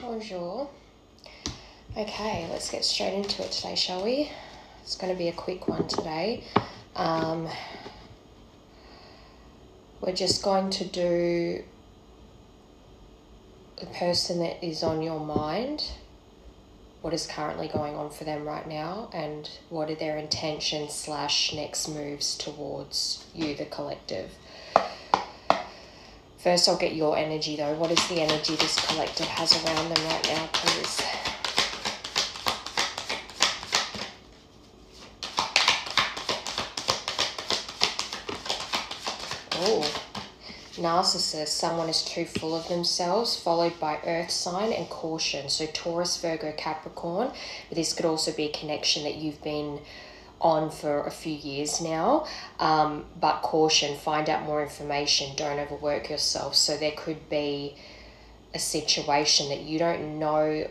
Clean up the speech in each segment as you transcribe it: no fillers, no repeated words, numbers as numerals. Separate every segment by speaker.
Speaker 1: Bonjour. Okay, let's get straight into it today, shall we? It's going to be a quick one today. We're just going to do the person that is on your mind, what is currently going on for them right now, and what are their intentions / next moves towards you, the collective. First, I'll get your energy though. What is the energy this collective has around them right now, please? Oh, narcissist. Someone is too full of themselves, followed by earth sign and caution. So Taurus, Virgo, Capricorn. But this could also be a connection that you've been on for a few years now, but caution, find out more information, don't overwork yourself. So there could be a situation that you don't know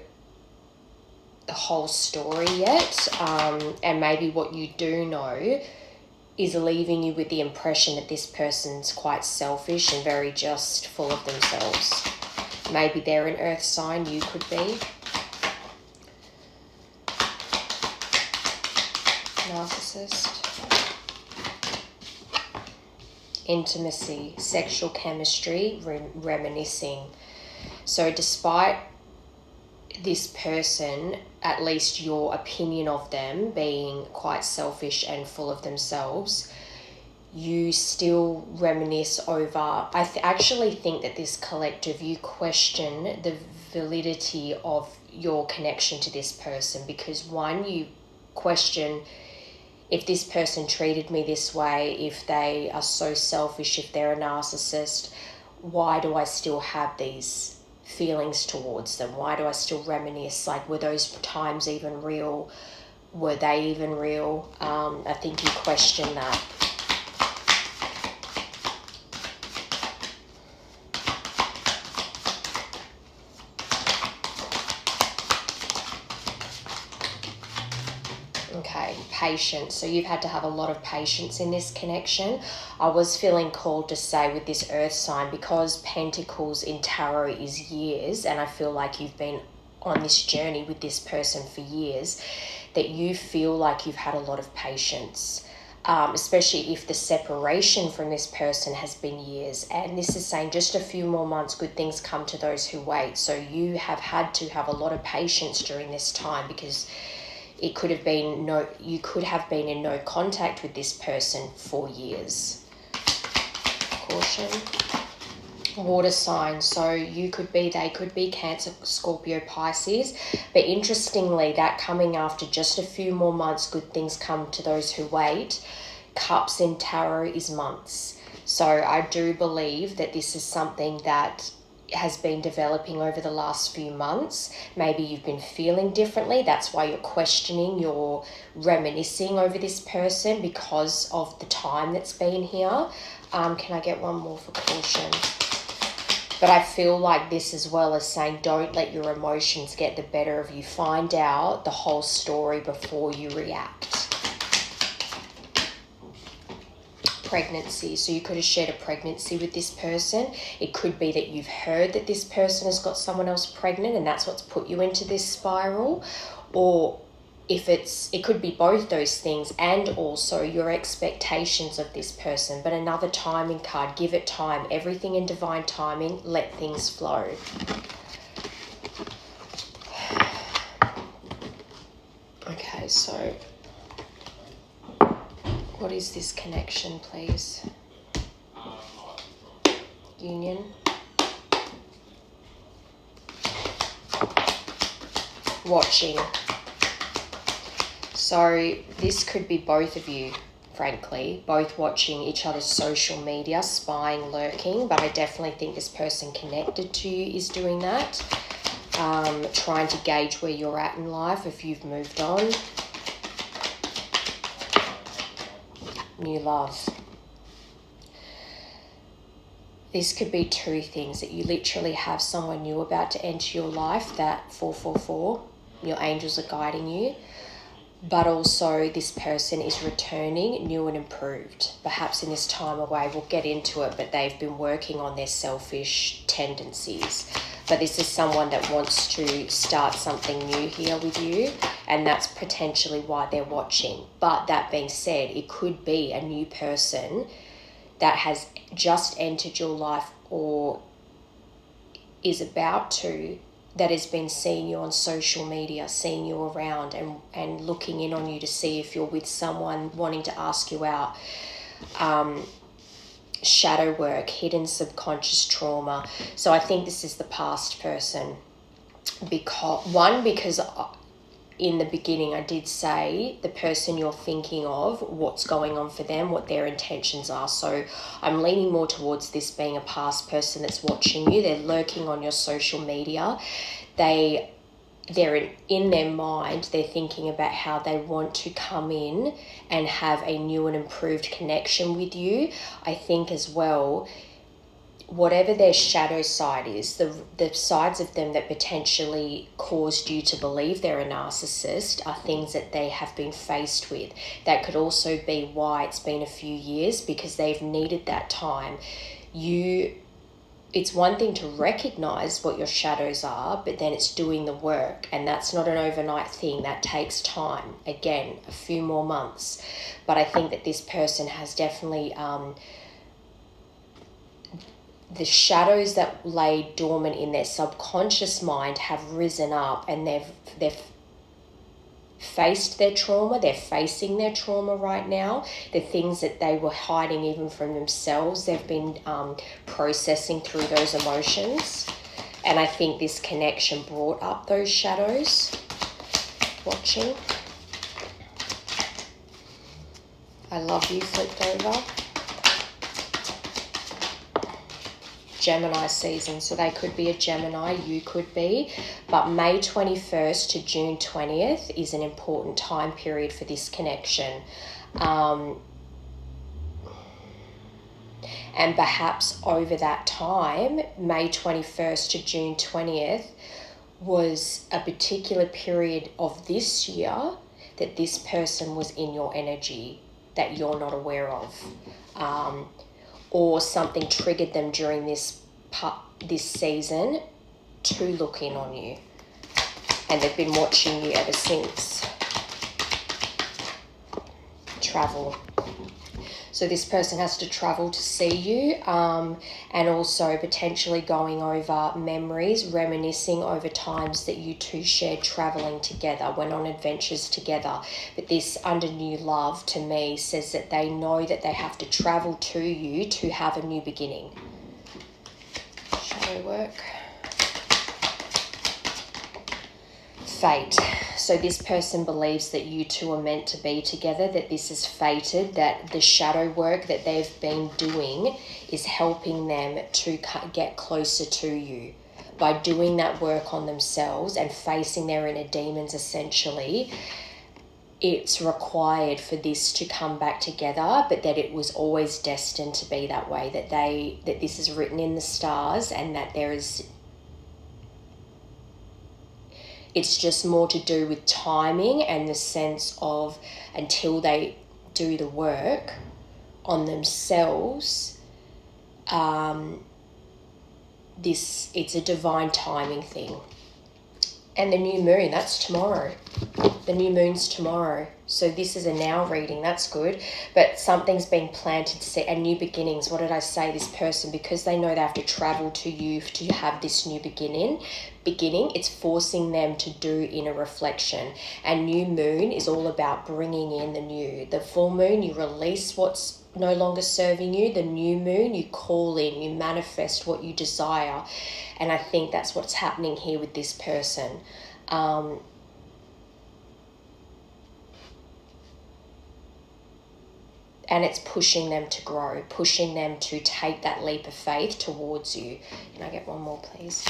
Speaker 1: the whole story yet, and maybe what you do know is leaving you with the impression that this person's quite selfish and very just full of themselves. Maybe they're an earth sign, you could be. Narcissist. Intimacy, sexual chemistry, reminiscing. So despite this person, at least your opinion of them being quite selfish and full of themselves, you still reminisce over. I actually think that this collective, you question the validity of your connection to this person, because one, you question, if this person treated me this way, if they are so selfish, if they're a narcissist, why do I still have these feelings towards them? Why do I still reminisce? Like, were those times even real? Were they even real? I think you question that. Okay, patience. So you've had to have a lot of patience in this connection. I was feeling called to say with this earth sign, because Pentacles in tarot is years, and I feel like you've been on this journey with this person for years, that you feel like you've had a lot of patience, especially if the separation from this person has been years. And this is saying just a few more months, good things come to those who wait. So you have had to have a lot of patience during this time, because it could have been you could have been in no contact with this person for years. Caution. Water sign. So they could be Cancer, Scorpio, Pisces. But interestingly, that coming after just a few more months, good things come to those who wait. Cups in tarot is months. So I do believe that this is something that has been developing over the last few months. Maybe you've been feeling differently. That's why you're questioning, you're reminiscing over this person because of the time that's been here. Can I get one more for caution? But I feel like this as well as saying, don't let your emotions get the better of you. Find out the whole story before you react. Pregnancy. So you could have shared a pregnancy with this person. It could be that you've heard that this person has got someone else pregnant, and that's what's put you into this spiral. Or if it could be both those things, and also your expectations of this person. But another timing card, give it time. Everything in divine timing, let things flow. Okay, so what is this connection, please? Union. Watching. So this could be both of you, frankly, both watching each other's social media, spying, lurking, but I definitely think this person connected to you is doing that, trying to gauge where you're at in life, if you've moved on. New love. This could be two things, that you literally have someone new about to enter your life, that 444, your angels are guiding you, but also this person is returning new and improved. Perhaps in this time away, we'll get into it, but they've been working on their selfish tendencies. But this is someone that wants to start something new here with you, and that's potentially why they're watching. But that being said, it could be a new person that has just entered your life or is about to, that has been seeing you on social media, seeing you around and looking in on you to see if you're with someone, wanting to ask you out. Shadow work, hidden subconscious trauma. So I think this is the past person. Because in the beginning I did say the person you're thinking of, what's going on for them, what their intentions are. So I'm leaning more towards this being a past person that's watching you. They're lurking on your social media. They're in their mind, they're thinking about how they want to come in and have a new and improved connection with you. I think as well, whatever their shadow side is, the sides of them that potentially caused you to believe they're a narcissist are things that they have been faced with. That could also be why it's been a few years, because they've needed that time. It's one thing to recognize what your shadows are, but then it's doing the work, and that's not an overnight thing. That takes time. Again, a few more months. But I think that this person has definitely the shadows that lay dormant in their subconscious mind have risen up, and they've faced their trauma. They're facing their trauma right now. The things that they were hiding even from themselves, they've been processing through those emotions. And I think this connection brought up those shadows. Watching. I love you flipped over. Gemini season, so they could be a Gemini, you could be, but May 21st to June 20th is an important time period for this connection. And perhaps over that time, May 21st to June 20th was a particular period of this year that this person was in your energy that you're not aware of. Or something triggered them during this season to look in on you. And they've been watching you ever since. Travel. So this person has to travel to see you, and also potentially going over memories, reminiscing over times that you two shared traveling together, went on adventures together. But this under new love to me says that they know that they have to travel to you to have a new beginning. Shadow work. Fate. So this person believes that you two are meant to be together, that this is fated, that the shadow work that they've been doing is helping them to get closer to you. By doing that work on themselves and facing their inner demons, essentially, it's required for this to come back together, but that it was always destined to be that way, that this is written in the stars, and that there is... It's just more to do with timing and the sense of until they do the work on themselves, it's a divine timing thing. And the new moon, that's tomorrow. The new moon's tomorrow. So this is a now reading, that's good. But something's been planted to set a new beginnings. What did I say? This person, because they know they have to travel to you to have this new beginning, it's forcing them to do inner reflection. And new moon is all about bringing in the new. The full moon, you release what's no longer serving you. The new moon, you call in, you manifest what you desire. And I think that's what's happening here with this person. And it's pushing them to grow, pushing them to take that leap of faith towards you. Can I get one more, please?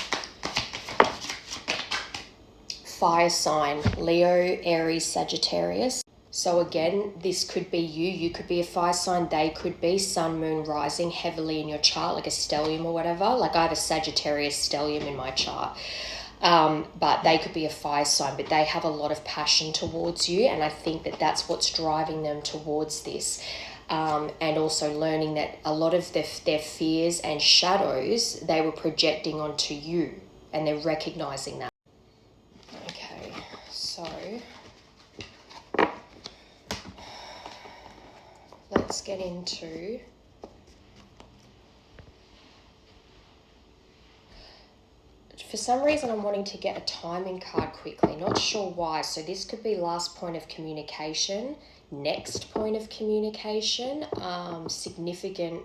Speaker 1: Fire sign, Leo, Aries, Sagittarius. So again, this could be you. You could be a fire sign. They could be sun, moon, rising heavily in your chart, like a stellium or whatever. Like I have a Sagittarius stellium in my chart. But they could be a fire sign, but they have a lot of passion towards you, and I think that that's what's driving them towards this. And also learning that a lot of their fears and shadows they were projecting onto you, and they're recognizing that. Okay, so let's get into... For some reason, I'm wanting to get a timing card quickly. Not sure why. So this could be last point of communication, next point of communication, significant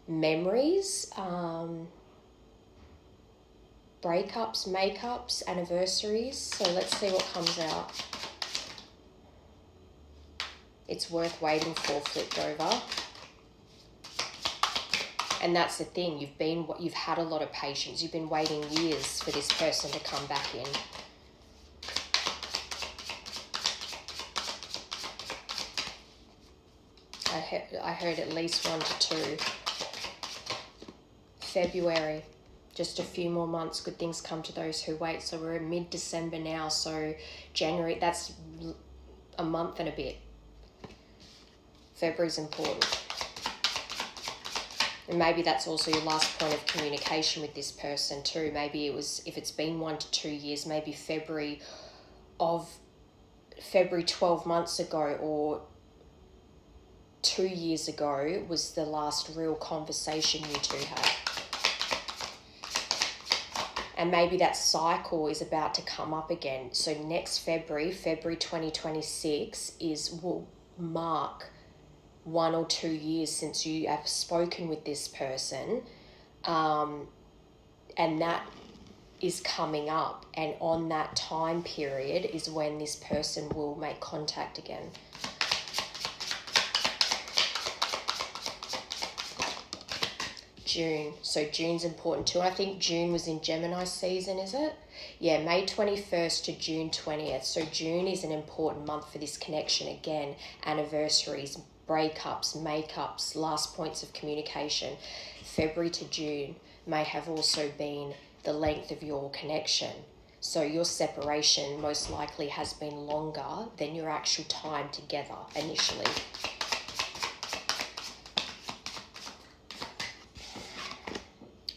Speaker 1: memories, breakups, makeups, anniversaries. So let's see what comes out. It's worth waiting for, flipped over. And that's the thing, you've had a lot of patience. You've been waiting years for this person to come back in. I heard at least 1 to 2. February, just a few more months, good things come to those who wait. So we're in mid-December now, so January, that's a month and a bit. February's important. And maybe that's also your last point of communication with this person too. Maybe it was, if it's been 1 to 2 years, maybe February 12 months ago or 2 years ago was the last real conversation you two had. And maybe that cycle is about to come up again. So next February 2026 will mark 1 or 2 years since you have spoken with this person, and that is coming up, and on that time period is when this person will make contact again. June, so June's important too. I think June was in Gemini season, is it? Yeah, May 21st to June 20th. So June is an important month for this connection again. Anniversaries, breakups, makeups, last points of communication. February to June may have also been the length of your connection. So your separation most likely has been longer than your actual time together initially.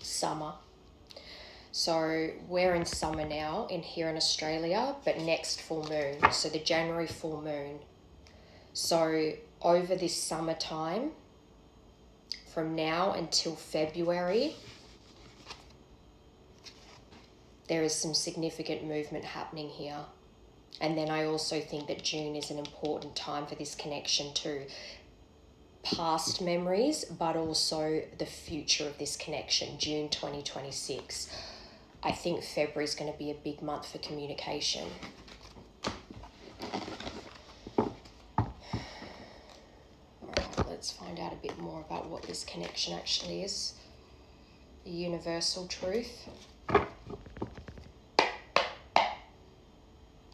Speaker 1: Summer. So we're in summer now here in Australia, but next full moon, so the January full moon. So over this summertime, from now until February, there is some significant movement happening here. And then I also think that June is an important time for this connection too. Past memories, but also the future of this connection, June 2026. I think February is going to be a big month for communication. Alright, let's find out a bit more about what this connection actually is. The universal truth.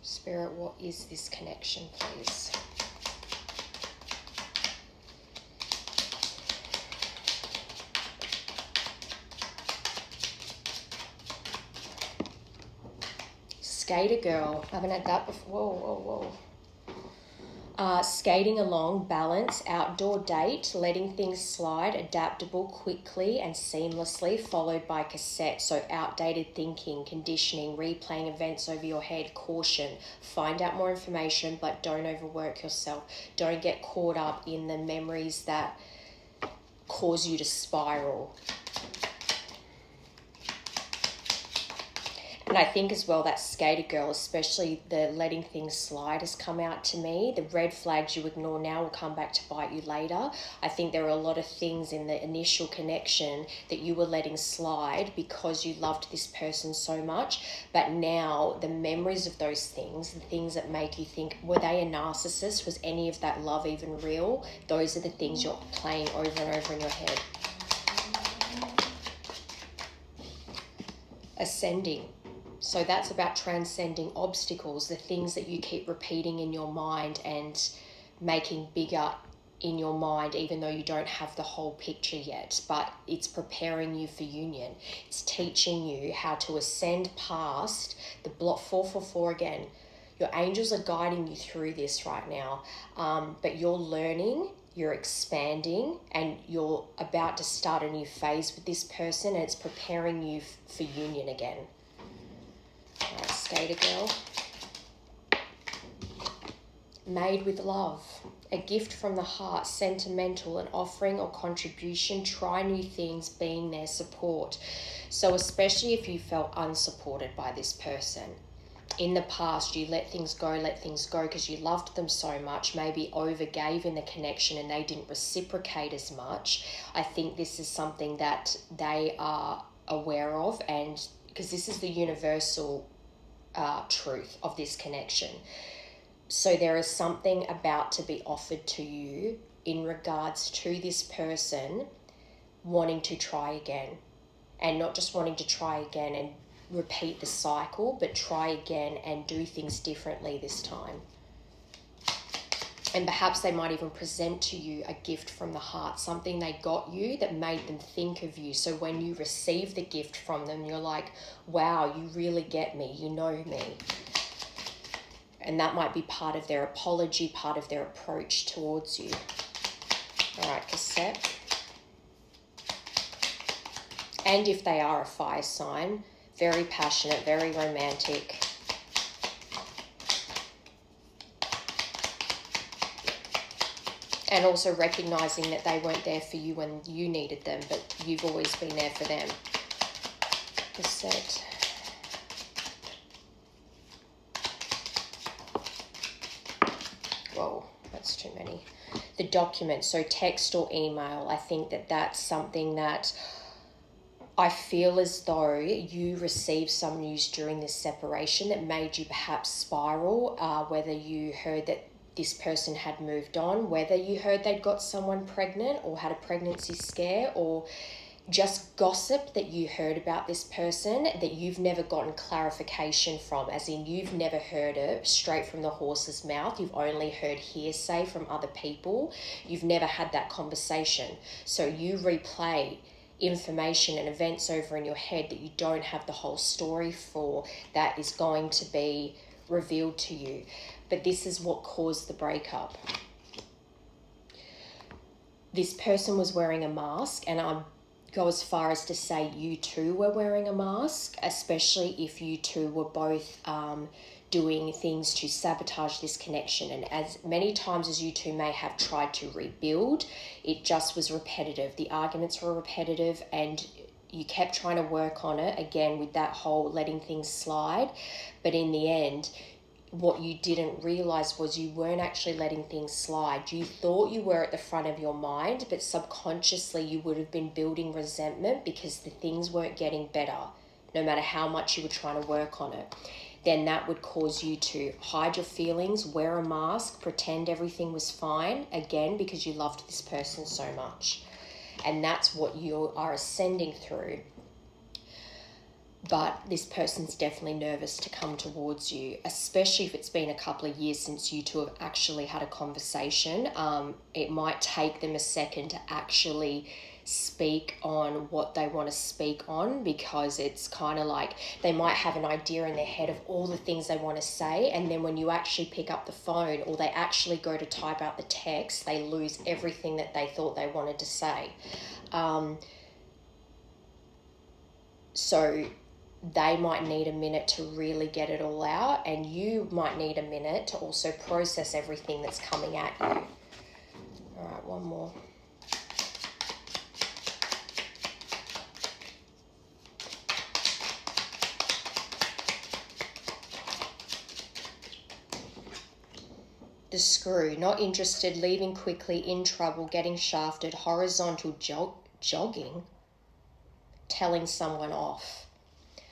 Speaker 1: Spirit, what is this connection, please? Skater girl. I haven't had that before. Whoa. Skating along, balance, outdoor date, letting things slide, adaptable, quickly and seamlessly, followed by cassette. So outdated thinking, conditioning, replaying events over your head, caution. Find out more information, but don't overwork yourself. Don't get caught up in the memories that cause you to spiral. And I think as well that skater girl, especially the letting things slide, has come out to me. The red flags you ignore now will come back to bite you later. I think there are a lot of things in the initial connection that you were letting slide because you loved this person so much. But now the memories of those things, the things that make you think, were they a narcissist? Was any of that love even real? Those are the things you're playing over and over in your head. Ascending. So that's about transcending obstacles, the things that you keep repeating in your mind and making bigger in your mind, even though you don't have the whole picture yet, but it's preparing you for union. It's teaching you how to ascend past the block 444 again. Your angels are guiding you through this right now, but you're learning, you're expanding, and you're about to start a new phase with this person, and it's preparing you for union again. All right, Skater Girl. Made with love, a gift from the heart, sentimental, an offering or contribution, try new things, being their support. So especially if you felt unsupported by this person. In the past, you let things go because you loved them so much, maybe overgave in the connection and they didn't reciprocate as much. I think this is something that they are aware of, and because this is the universal truth of this connection. So there is something about to be offered to you in regards to this person wanting to try again, and not just wanting to try again and repeat the cycle, but try again and do things differently this time. And perhaps they might even present to you a gift from the heart, something they got you that made them think of you. So when you receive the gift from them, you're like, wow, you really get me, you know me. And that might be part of their apology, part of their approach towards you. All right, Cassette. And if they are a fire sign, very passionate, very romantic. And also recognizing that they weren't there for you when you needed them, but you've always been there for them. Cassette. Whoa, that's too many. The document, so text or email, I think that that's something that I feel as though you received some news during this separation that made you perhaps spiral, whether you heard that this person had moved on, whether you heard they'd got someone pregnant or had a pregnancy scare, or just gossip that you heard about this person that you've never gotten clarification from, as in you've never heard it straight from the horse's mouth. You've only heard hearsay from other people. You've never had that conversation. So you replay information and events over in your head that you don't have the whole story for, that is going to be revealed to you. But this is what caused the breakup. This person was wearing a mask, and I'm go as far as to say you too were wearing a mask, especially if you two were both doing things to sabotage this connection. And as many times as you two may have tried to rebuild, it just was repetitive. The arguments were repetitive, and you kept trying to work on it again with that whole letting things slide. But in the end, what you didn't realize was you weren't actually letting things slide. You thought you were at the front of your mind, but subconsciously you would have been building resentment because the things weren't getting better, no matter how much you were trying to work on it. Then that would cause you to hide your feelings, wear a mask, pretend everything was fine, again, because you loved this person so much. And that's what you are ascending through. But this person's definitely nervous to come towards you, especially if it's been a couple of years since you two have actually had a conversation. It might take them a second to actually speak on what they want to speak on, because it's kind of like they might have an idea in their head of all the things they want to say, and then when you actually pick up the phone or they actually go to type out the text, they lose everything that they thought they wanted to say. So they might need a minute to really get it all out, and you might need a minute to also process everything that's coming at you. All right, one more. The Screw, not interested, leaving quickly, in trouble, getting shafted, horizontal jogging, telling someone off.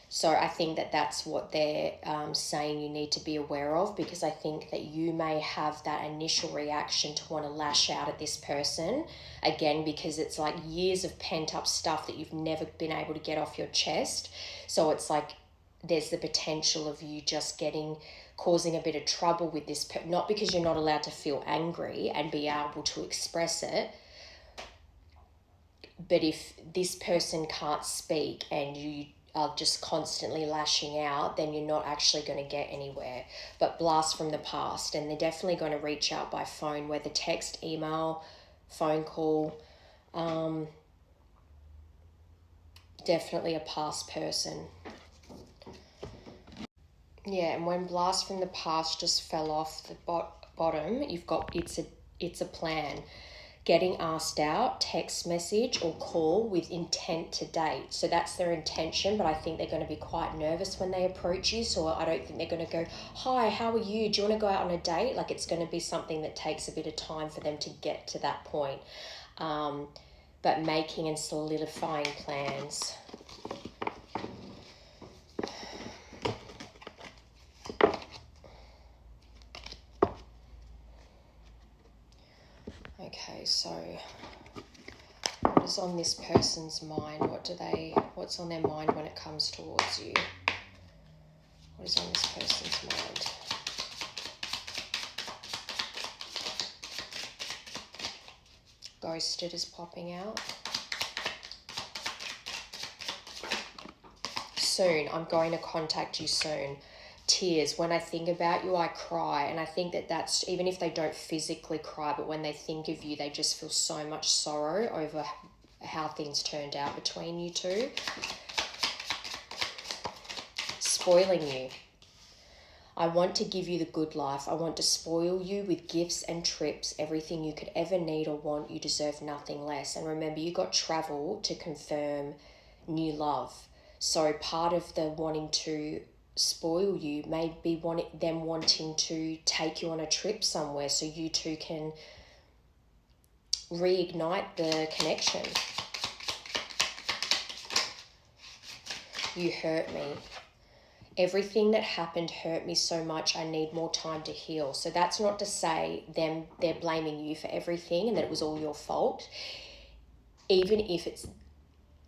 Speaker 1: So I think that that's what they're saying you need to be aware of, because I think that you may have that initial reaction to want to lash out at this person, again, because it's like years of pent up stuff that you've never been able to get off your chest. So it's like there's the potential of you just causing a bit of trouble with this, not because you're not allowed to feel angry and be able to express it, but if this person can't speak and you are just constantly lashing out, then you're not actually going to get anywhere. But blast from the past, and they're definitely going to reach out by phone, whether text, email, phone call. Definitely a past person. Yeah, and when blast from the past just fell off the bottom, you've got it's a plan. Getting asked out, text message or call with intent to date. So that's their intention, but I think they're going to be quite nervous when they approach you. So I don't think they're going to go, hi, how are you? Do you want to go out on a date? Like, it's going to be something that takes a bit of time for them to get to that point. But making and solidifying plans. Okay, so what is on this person's mind? What's on their mind when it comes towards you? What is on this person's mind? Ghosted is popping out. Soon, I'm going to contact you soon. Tears. When I think about you, I cry. And I think that's, even if they don't physically cry, but when they think of you, they just feel so much sorrow over how things turned out between you two. Spoiling you. I want to give you the good life. I want to spoil you with gifts and trips, everything you could ever need or want. You deserve nothing less. And remember, you got travel to confirm new love. So part of the wanting to spoil you may be them wanting to take you on a trip somewhere so you two can reignite the connection. You hurt me. Everything that happened hurt me so much, I need more time to heal. So that's not to say they're blaming you for everything and that it was all your fault. Even if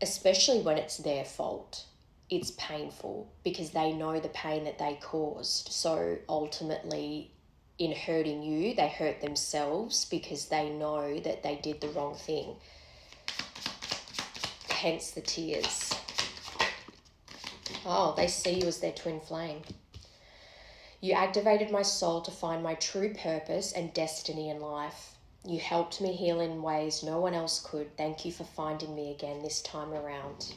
Speaker 1: especially when it's their fault, it's painful because they know the pain that they caused. So ultimately, in hurting you, they hurt themselves because they know that they did the wrong thing. Hence the tears. Oh, they see you as their twin flame. You activated my soul to find my true purpose and destiny in life. You helped me heal in ways no one else could. Thank you for finding me again this time around.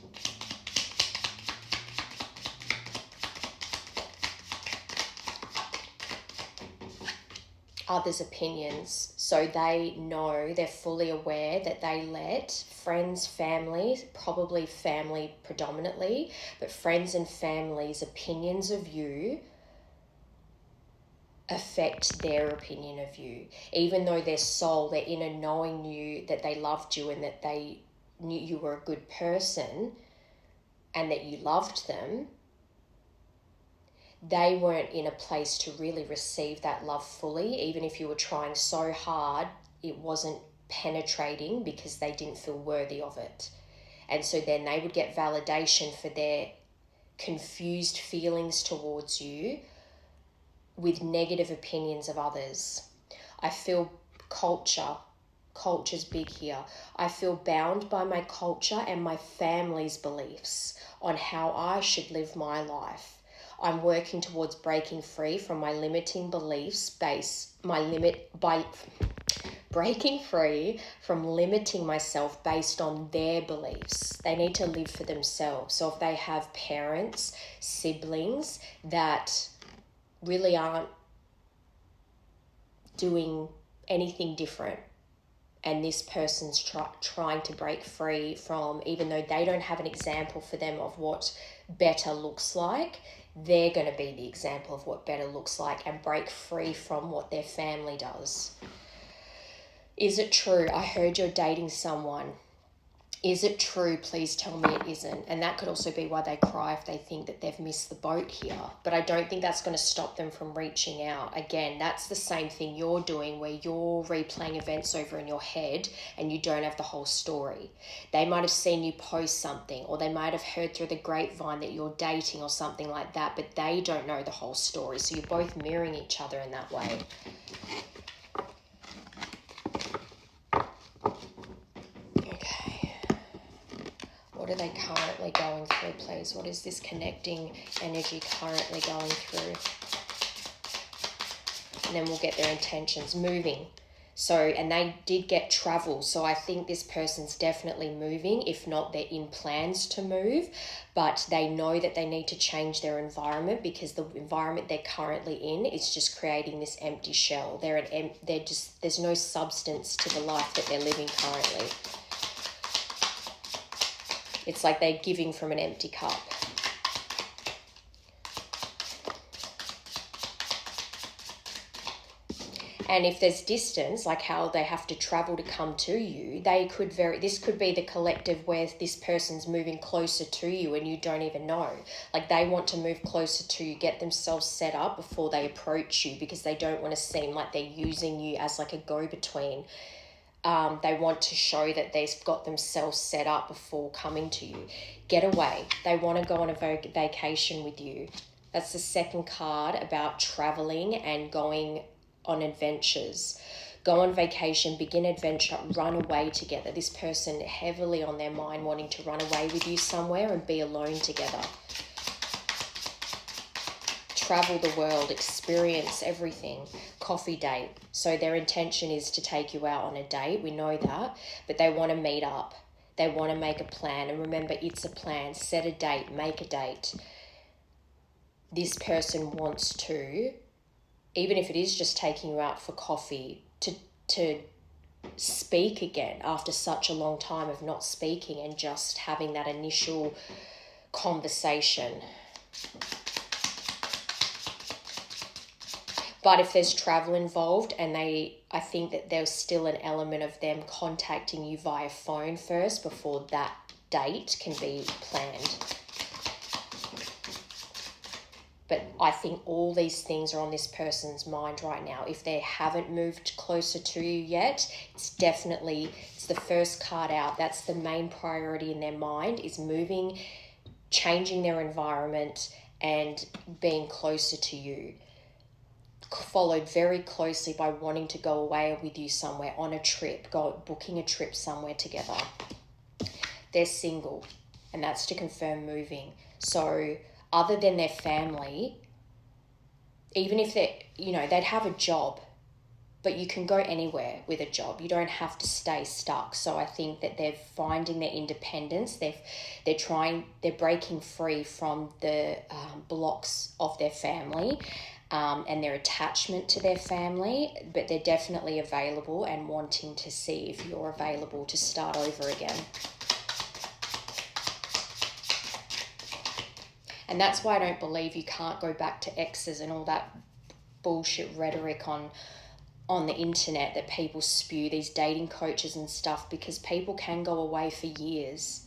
Speaker 1: Others' opinions. So they know, they're fully aware that they let friends, family, probably family predominantly, but friends and family's opinions of you affect their opinion of you. Even though their soul, their inner knowing knew that they loved you and that they knew you were a good person and that you loved them, they weren't in a place to really receive that love fully. Even if you were trying so hard, it wasn't penetrating because they didn't feel worthy of it. And so then they would get validation for their confused feelings towards you with negative opinions of others. I feel culture's big here. I feel bound by my culture and my family's beliefs on how I should live my life. I'm working towards breaking free from my limiting beliefs breaking free from limiting myself based on their beliefs. They need to live for themselves. So if they have parents, siblings that really aren't doing anything different, and this person's trying to break free from, even though they don't have an example for them of what better looks like, they're going to be the example of what better looks like and break free from what their family does. Is it true? I heard you're dating someone. Is it true? Please tell me it isn't. And that could also be why they cry if they think that they've missed the boat here. But I don't think that's going to stop them from reaching out. Again, that's the same thing you're doing where you're replaying events over in your head and you don't have the whole story. They might have seen you post something, or they might have heard through the grapevine that you're dating or something like that, but they don't know the whole story. So you're both mirroring each other in that way. What are they currently going through, please? What is this connecting energy currently going through? And then we'll get their intentions. Moving. So, and they did get travel. So I think this person's definitely moving. If not, they're in plans to move. But they know that they need to change their environment because the environment they're currently in is just creating this empty shell. There's no substance to the life that they're living currently. It's like they're giving from an empty cup. And if there's distance, like how they have to travel to come to you, this could be the collective where this person's moving closer to you and you don't even know. Like they want to move closer to you, get themselves set up before they approach you because they don't want to seem like they're using you as like a go-between. They want to show that they've got themselves set up before coming to you. Get away. They want to go on a vacation with you. That's the second card about traveling and going on adventures. Go on vacation, begin adventure, run away together. This person heavily on their mind wanting to run away with you somewhere and be alone together. Travel the world, experience everything. Coffee date. So their intention is to take you out on a date. We know that. But they want to meet up. They want to make a plan. And remember, it's a plan. Set a date. Make a date. This person wants to, even if it is just taking you out for coffee, to speak again after such a long time of not speaking and just having that initial conversation. But if there's travel involved and I think that there's still an element of them contacting you via phone first before that date can be planned. But I think all these things are on this person's mind right now. If they haven't moved closer to you yet, it's the first card out. That's the main priority in their mind, is moving, changing their environment and being closer to you. Followed very closely by wanting to go away with you somewhere on a trip, booking a trip somewhere together. They're single, and that's to confirm moving. So other than their family, even if they'd have a job, but you can go anywhere with a job. You don't have to stay stuck. So I think that they're finding their independence. They're breaking free from the blocks of their family. And their attachment to their family, but they're definitely available and wanting to see if you're available to start over again. And that's why I don't believe you can't go back to exes and all that bullshit rhetoric on the internet that people spew, these dating coaches and stuff, because people can go away for years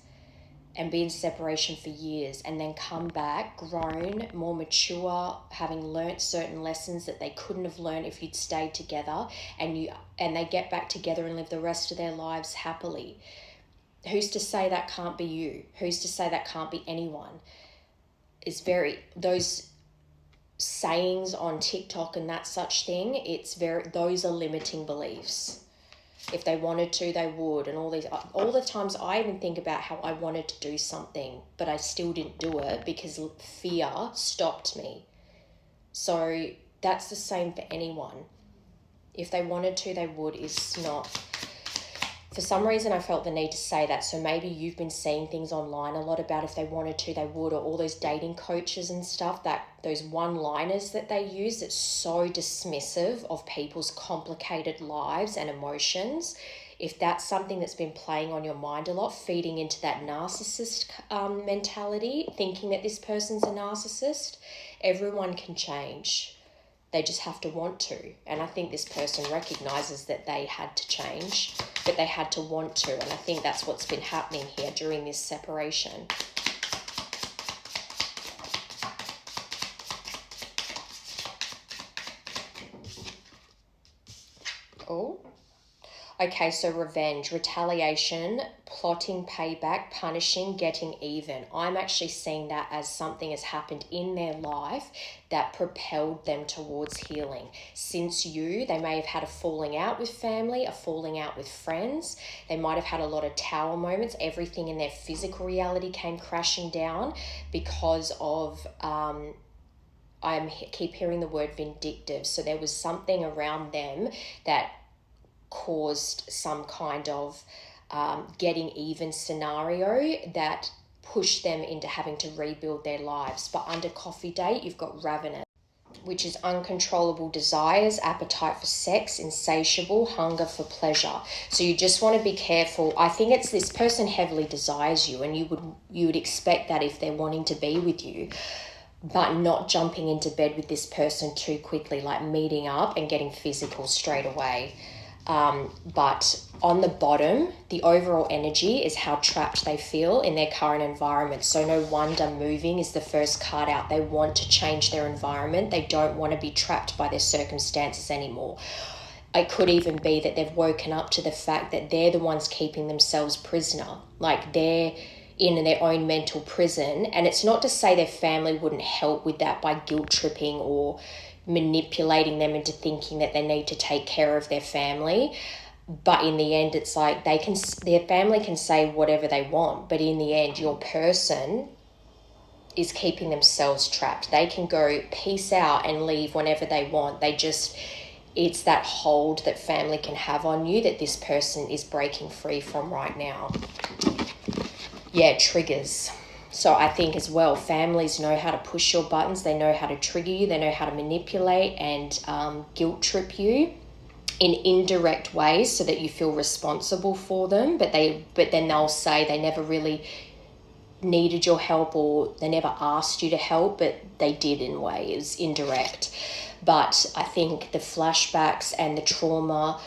Speaker 1: and be in separation for years and then come back grown, more mature, having learnt certain lessons that they couldn't have learned if you'd stayed together, and they get back together and live the rest of their lives happily. Who's to say that can't be you? Who's to say that can't be anyone? Those sayings on TikTok and that such thing, those are limiting beliefs. If they wanted to, they would. And all the times I even think about how I wanted to do something, but I still didn't do it because fear stopped me. So that's the same for anyone. If they wanted to, they would. Is not. For some reason, I felt the need to say that. So maybe you've been seeing things online a lot about if they wanted to, they would, or all those dating coaches and stuff, those one-liners that they use that's so dismissive of people's complicated lives and emotions. If that's something that's been playing on your mind a lot, feeding into that narcissist mentality, thinking that this person's a narcissist, everyone can change. They just have to want to. And I think this person recognizes that they had to change, but they had to want to. And I think that's what's been happening here during this separation. Oh. Okay, so revenge, retaliation, plotting payback, punishing, getting even. I'm actually seeing that as something has happened in their life that propelled them towards healing. Since they may have had a falling out with family, a falling out with friends. They might have had a lot of tower moments. Everything in their physical reality came crashing down because of... I keep hearing the word vindictive. So there was something around them that caused some kind of getting even scenario that pushed them into having to rebuild their lives. But under coffee date, you've got ravenous, which is uncontrollable desires, appetite for sex, insatiable, hunger for pleasure. So you just want to be careful. I think it's this person heavily desires you, and you would expect that if they're wanting to be with you, but not jumping into bed with this person too quickly, like meeting up and getting physical straight away. But on the bottom, the overall energy is how trapped they feel in their current environment. So no wonder moving is the first card out. They want to change their environment. They don't want to be trapped by their circumstances anymore. It could even be that they've woken up to the fact that they're the ones keeping themselves prisoner. Like they're in their own mental prison. And it's not to say their family wouldn't help with that by guilt tripping or manipulating them into thinking that they need to take care of their family. But in the end, it's like their family can say whatever they want, but in the end, your person is keeping themselves trapped. They can go peace out and leave whenever they want. It's that hold that family can have on you that this person is breaking free from right now. Yeah, triggers. So I think as well, families know how to push your buttons. They know how to trigger you. They know how to manipulate and guilt trip you in indirect ways so that you feel responsible for them. But then they'll say they never really needed your help or they never asked you to help, but they did in ways, indirect. But I think the flashbacks and the trauma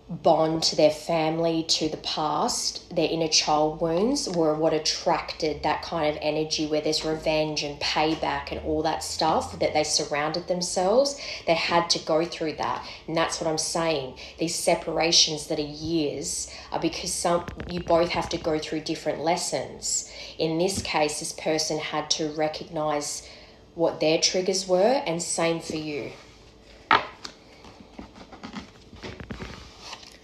Speaker 1: bond to their family, to the past, their inner child wounds were what attracted that kind of energy where there's revenge and payback and all that stuff that they surrounded themselves. They had to go through that. And that's what I'm saying. These separations that are years are because you both have to go through different lessons. In this case, this person had to recognize what their triggers were, and same for you.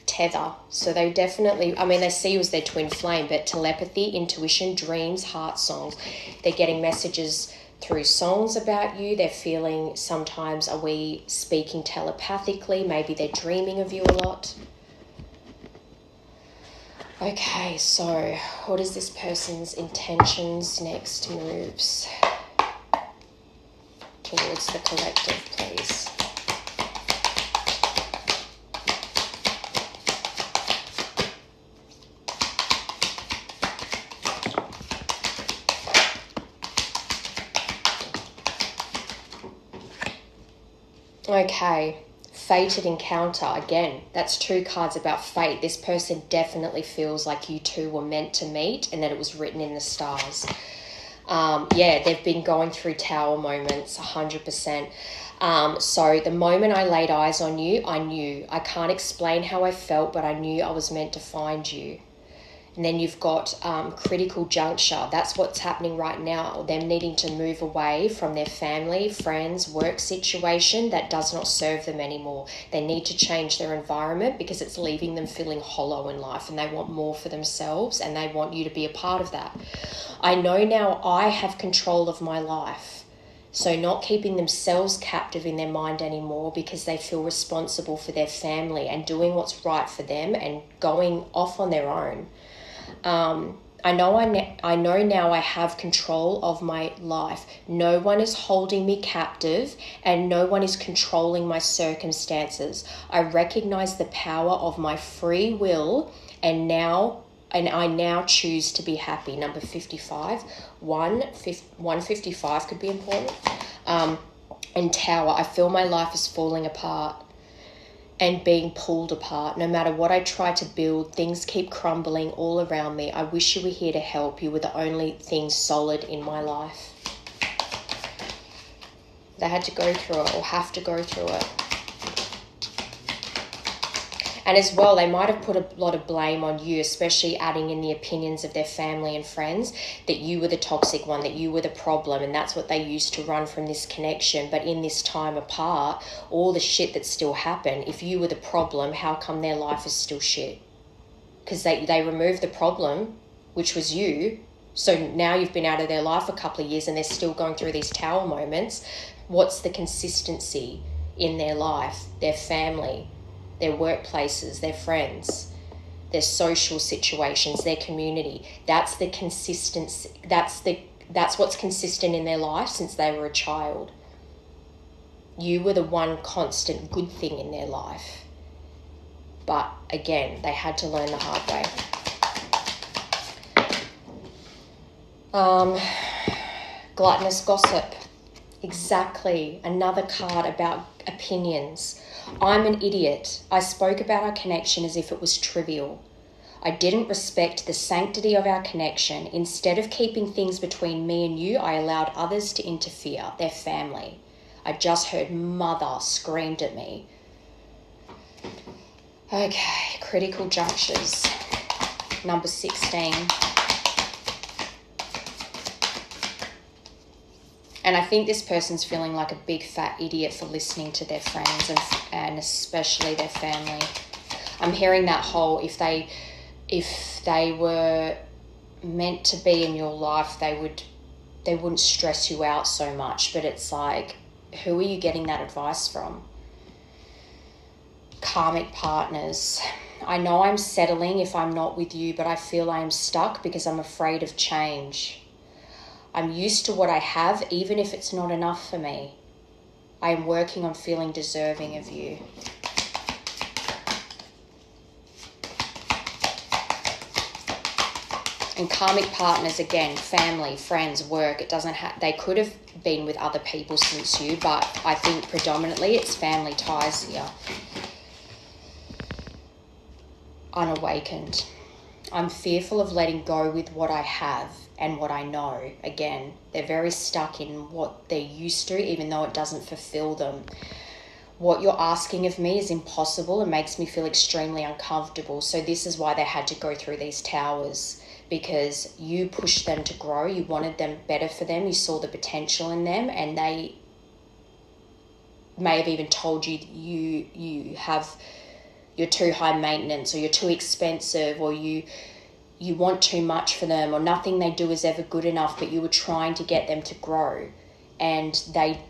Speaker 1: Tether. So they definitely, they see you as their twin flame, but telepathy, intuition, dreams, heart songs. They're getting messages through songs about you. They're feeling sometimes, are we speaking telepathically? Maybe they're dreaming of you a lot. Okay, so what is this person's intentions, next moves towards the collective, please? Okay, fated encounter. Again, that's two cards about fate. This person definitely feels like you two were meant to meet and that it was written in the stars. They've been going through tower moments, 100%. So the moment I laid eyes on you, I knew. I can't explain how I felt, but I knew I was meant to find you. And then you've got critical juncture. That's what's happening right now. Them needing to move away from their family, friends, work situation that does not serve them anymore. They need to change their environment because it's leaving them feeling hollow in life, and they want more for themselves, and they want you to be a part of that. I know now I have control of my life. So not keeping themselves captive in their mind anymore because they feel responsible for their family and doing what's right for them and going off on their own. I know now I have control of my life. No one is holding me captive and no one is controlling my circumstances. I recognize the power of my free will and I now choose to be happy. Number 55. 155 could be important. And Tower, I feel my life is falling apart and being pulled apart. No matter what I try to build, things keep crumbling all around me. I wish you were here to help. You were the only thing solid in my life. They had to go through it, or have to go through it. And as well, they might have put a lot of blame on you, especially adding in the opinions of their family and friends, that you were the toxic one, that you were the problem, and that's what they used to run from this connection. But in this time apart, all the shit that still happened, if you were the problem, how come their life is still shit? Because they removed the problem, which was you. So now you've been out of their life a couple of years and they're still going through these Tower moments. What's the consistency in their life, their family, their workplaces, their friends, their social situations, their community? That's the consistency. That's what's consistent in their life since they were a child. You were the one constant good thing in their life. But again, they had to learn the hard way. Gluttonous gossip. Exactly. Another card about opinions. I'm an idiot. I spoke about our connection as if it was trivial. I didn't respect the sanctity of our connection. Instead of keeping things between me and you, I allowed others to interfere, their family. I just heard mother screamed at me. Okay, critical junctures. Number 16. And I think this person's feeling like a big fat idiot for listening to their friends and especially their family. I'm hearing that whole, if they were meant to be in your life, they wouldn't stress you out so much. But it's like, who are you getting that advice from? Karmic partners. I know I'm settling if I'm not with you, but I feel I am stuck because I'm afraid of change. I'm used to what I have, even if it's not enough for me. I am working on feeling deserving of you. And karmic partners, again, family, friends, work. It doesn't have. They could have been with other people since you, but I think predominantly it's family ties here. Unawakened. I'm fearful of letting go with what I have and what I know. Again, they're very stuck in what they're used to, even though it doesn't fulfill them. What you're asking of me is impossible and makes me feel extremely uncomfortable. So this is why they had to go through these towers, because you pushed them to grow. You wanted them better for them. You saw the potential in them, and they may have even told you you're too high maintenance, or you're too expensive, or you want too much for them, or nothing they do is ever good enough, but you were trying to get them to grow and they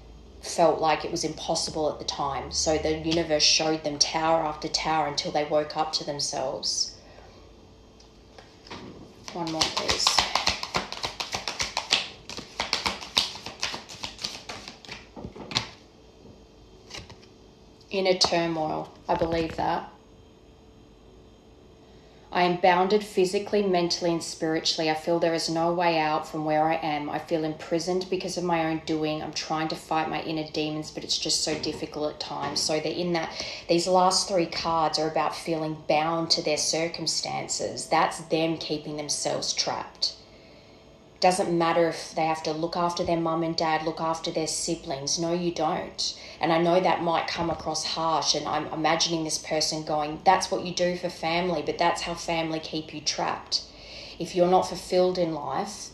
Speaker 1: felt like it was impossible at the time. So the universe showed them tower after tower until they woke up to themselves. One more, please. Inner turmoil. I believe that. I am bounded physically, mentally, and spiritually. I feel there is no way out from where I am. I feel imprisoned because of my own doing. I'm trying to fight my inner demons, but it's just so difficult at times. So they're in that. These last 3 cards are about feeling bound to their circumstances. That's them keeping themselves trapped. Doesn't matter if they have to look after their mum and dad, look after their siblings. No, you don't. And I know that might come across harsh, and I'm imagining this person going, that's what you do for family, but that's how family keep you trapped. If you're not fulfilled in life,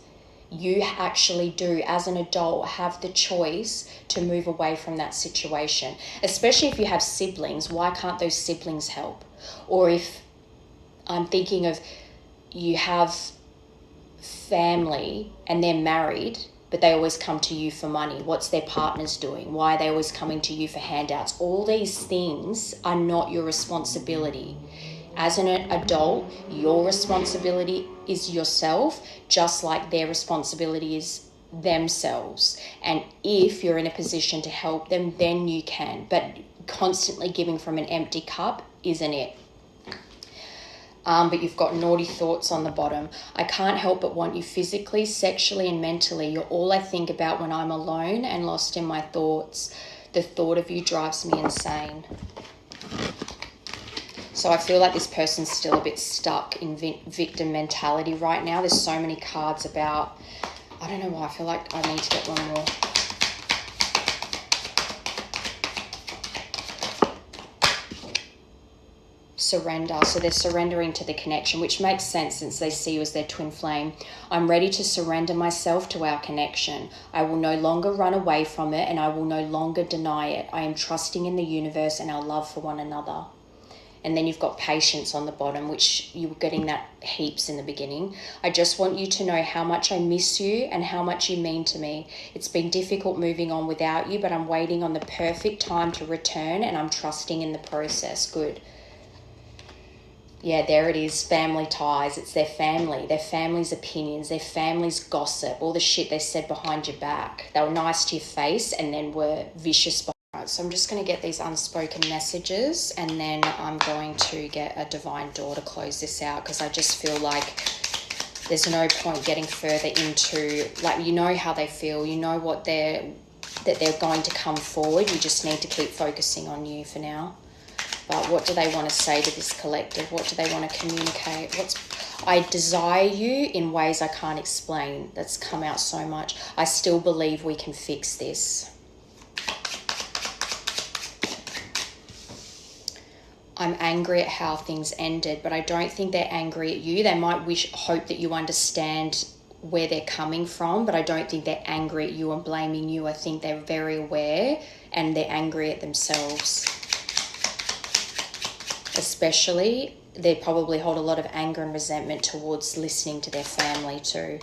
Speaker 1: you actually do, as an adult, have the choice to move away from that situation. Especially if you have siblings, why can't those siblings help? Or if I'm thinking of you have family and they're married, but they always come to you for money. What's their partners doing? Why are they always coming to you for handouts? All these things are not your responsibility. As an adult, your responsibility is yourself, just like their responsibility is themselves. And if you're in a position to help them, then you can. But constantly giving from an empty cup isn't it. But you've got naughty thoughts on the bottom. I can't help but want you physically, sexually, and mentally. You're all I think about when I'm alone and lost in my thoughts. The thought of you drives me insane. So I feel like this person's still a bit stuck in victim mentality right now. There's so many cards about, I don't know why, I feel like I need to get one more. Surrender. So they're surrendering to the connection, which makes sense since they see you as their twin flame. I'm ready to surrender myself to our connection. I will no longer run away from it, and I will no longer deny it. I am trusting in the universe and our love for one another. And then you've got patience on the bottom, which you were getting that heaps in the beginning. I just want you to know how much I miss you and how much you mean to me. It's been difficult moving on without you, but I'm waiting on the perfect time to return, and I'm trusting in the process. Good. Yeah, there it is, family ties. It's their family, their family's opinions, their family's gossip, all the shit they said behind your back. They were nice to your face and then were vicious behind. Right, so I'm just going to get these unspoken messages, and then I'm going to get a divine door to close this out, because I just feel like there's no point getting further into, like, you know how they feel, you know what that they're going to come forward. You just need to keep focusing on you for now. But what do they want to say to this collective? What do they want to communicate? I desire you in ways I can't explain. That's come out so much. I still believe we can fix this. I'm angry at how things ended, but I don't think they're angry at you. They might hope that you understand where they're coming from, but I don't think they're angry at you and blaming you. I think they're very aware and they're angry at themselves. Especially, they probably hold a lot of anger and resentment towards listening to their family too.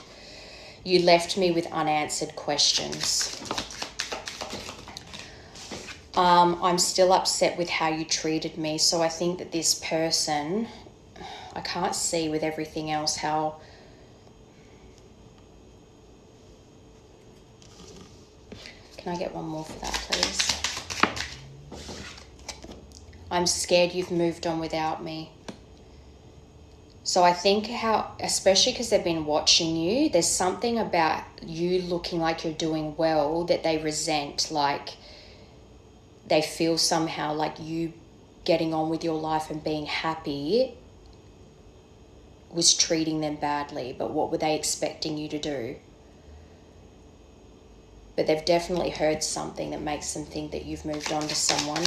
Speaker 1: You left me with unanswered questions. I'm still upset with how you treated me. So I think that this person, I can't see with everything else how... Can I get one more for that, please? I'm scared you've moved on without me. So I think how, especially because they've been watching you, there's something about you looking like you're doing well that they resent. Like they feel somehow like you getting on with your life and being happy was treating them badly. But what were they expecting you to do? But they've definitely heard something that makes them think that you've moved on to someone.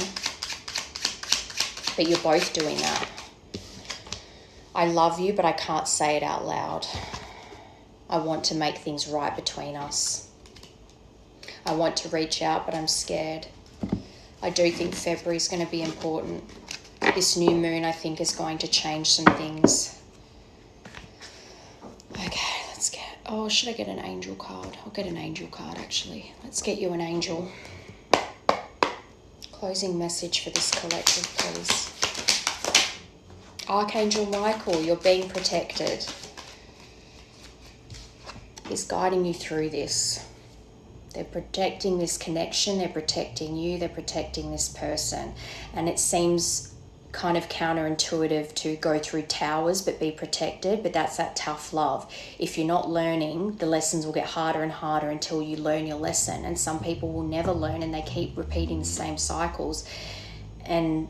Speaker 1: But you're both doing that. I love you, but I can't say it out loud. I want to make things right between us. I want to reach out, but I'm scared. I do think February is going to be important. This new moon, I think, is going to change some things. Okay, let's get... Oh, should I get an angel card? I'll get an angel card, actually. Let's get you an angel. Closing message for this collective, please. Archangel Michael, you're being protected. He's guiding you through this. They're protecting this connection, they're protecting you, they're protecting this person. And it seems kind of counterintuitive to go through towers but be protected, but that's that tough love. If you're not learning, the lessons will get harder and harder until you learn your lesson. And some people will never learn and they keep repeating the same cycles. And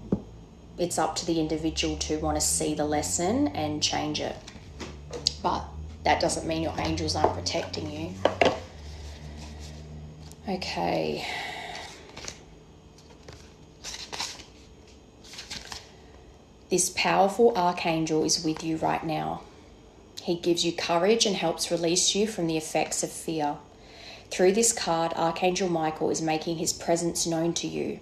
Speaker 1: it's up to the individual to want to see the lesson and change it. But that doesn't mean your angels aren't protecting you. Okay. This powerful archangel is with you right now. He gives you courage and helps release you from the effects of fear. Through this card, Archangel Michael is making his presence known to you.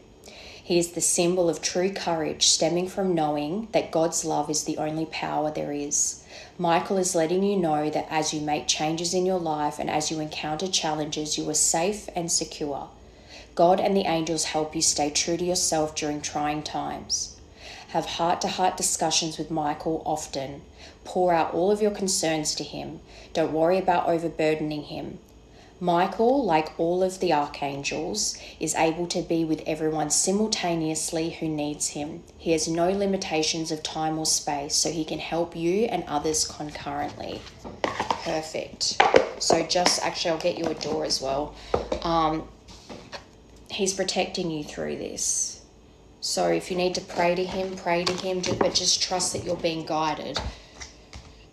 Speaker 1: He is the symbol of true courage stemming from knowing that God's love is the only power there is. Michael is letting you know that as you make changes in your life and as you encounter challenges, you are safe and secure. God and the angels help you stay true to yourself during trying times. Have heart-to-heart discussions with Michael often. Pour out all of your concerns to him. Don't worry about overburdening him. Michael, like all of the archangels, is able to be with everyone simultaneously who needs him. He has no limitations of time or space, so he can help you and others concurrently. Perfect. So actually I'll get you a door as well. He's protecting you through this. So if you need to pray to him, but just trust that you're being guided.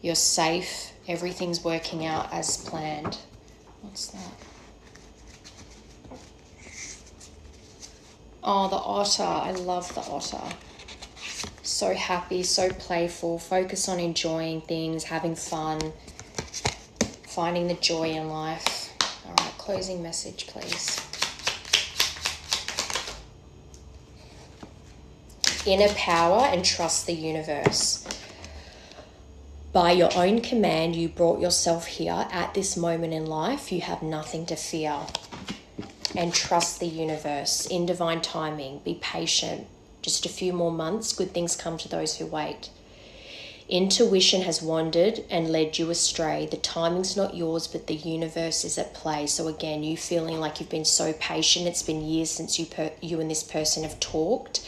Speaker 1: You're safe. Everything's working out as planned. What's that? Oh, the otter. I love the otter. So happy, so playful. Focus on enjoying things, having fun, finding the joy in life. All right, closing message, please. Inner power and trust the universe. By your own command, you brought yourself here at this moment in life. You have nothing to fear. And trust the universe in divine timing. Be patient. Just a few more months, good things come to those who wait. Intuition has wandered and led you astray. The timing's not yours, but the universe is at play. So again, you feeling like you've been so patient. It's been years since you and this person have talked.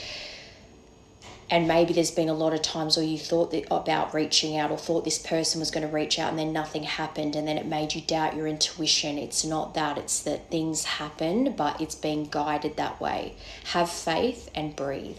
Speaker 1: And maybe there's been a lot of times where you thought about reaching out or thought this person was going to reach out and then nothing happened and then it made you doubt your intuition. It's not that. It's that things happen, but it's being guided that way. Have faith and breathe.